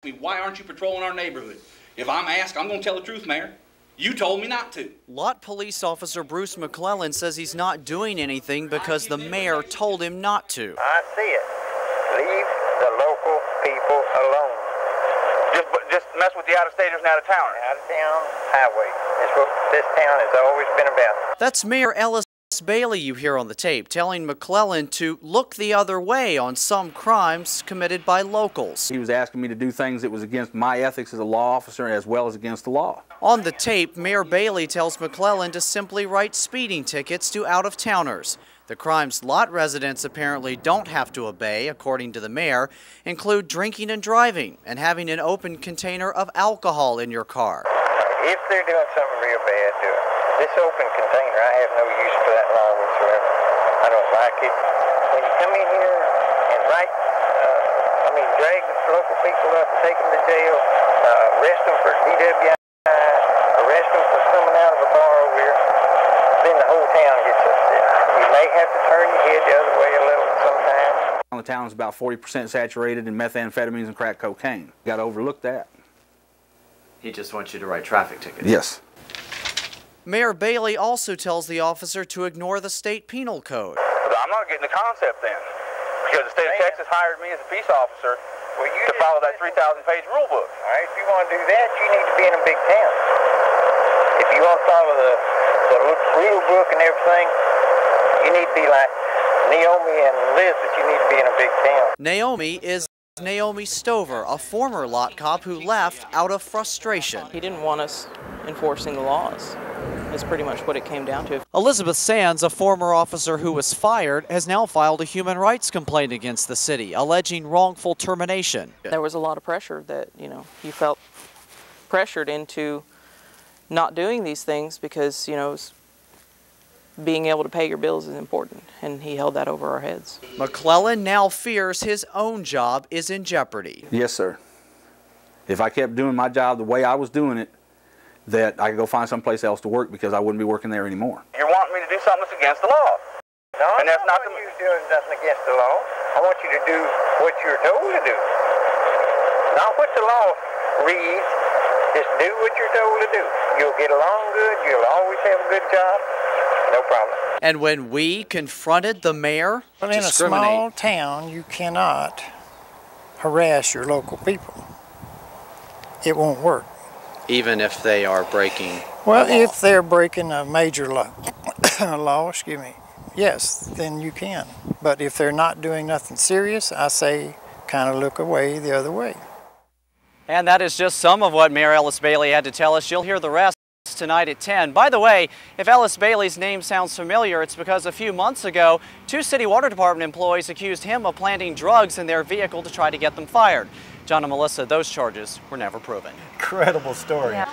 Me, why aren't you patrolling our neighborhood? If I'm asked, I'm going to tell the truth, Mayor. You told me not to. Lott Police Officer Bruce McClellan says he's not doing anything because the mayor told him not to. I see it. Leave the local people alone. Just mess with the out-of-staters and out-of-towners. Out-of-town highway is what this town has always been about. That's Mayor Ellis Bailey you hear on the tape, telling McClellan to look the other way on some crimes committed by locals. He was asking me to do things that was against my ethics as a law officer as well as against the law. On the tape, Mayor Bailey tells McClellan to simply write speeding tickets to out-of-towners. The crimes Lott residents apparently don't have to obey, according to the mayor, include drinking and driving and having an open container of alcohol in your car. If they're doing something real bad, do it. This open container, I have no use for that law whatsoever. I don't like it. When you come in here and drag the local people up, take them to jail, arrest them for DWI, arrest them for coming out of a bar over here, then the whole town gets upset. You may have to turn your head the other way a little sometimes. The town is about 40% saturated in methamphetamines and crack cocaine. Got to overlook that. He just wants you to write traffic tickets. Yes. Mayor Bailey also tells the officer to ignore the state penal code. But I'm not getting the concept then, because the state of Texas hired me as a peace officer to follow that 3,000-page rule book. All right, if you want to do that, you need to be in a big town. If you want to follow the rule book and everything, you need to be like Naomi and Elizabeth. You need to be in a big town. Naomi is Naomi Stover, a former Lott cop who left out of frustration. He didn't want us enforcing the laws. That's pretty much what it came down to. Elizabeth Sands, a former officer who was fired, has now filed a human rights complaint against the city, alleging wrongful termination. There was a lot of pressure that, you felt pressured into not doing these things because, being able to pay your bills is important, and he held that over our heads. McClellan now fears his own job is in jeopardy. Yes, sir. If I kept doing my job the way I was doing it, that I could go find someplace else to work because I wouldn't be working there anymore. You're wanting me to do something that's against the law. No, and that's not you doing nothing against the law. I want you to do what you're told to do. Not what the law reads. Just do what you're told to do. You'll get along good. You'll always have a good job. No problem. And when we confronted the mayor, well, in a small town, you cannot harass your local people. It won't work. Even if they are breaking well, the law. If they're breaking a major law, yes, then you can. But if they're not doing nothing serious, I say kind of look away the other way. And that is just some of what Mayor Ellis Bailey had to tell us. You'll hear the rest tonight at 10. By the way, if Ellis Bailey's name sounds familiar, it's because a few months ago, 2 city water department employees accused him of planting drugs in their vehicle to try to get them fired. John and Melissa, those charges were never proven. Incredible story. Yeah.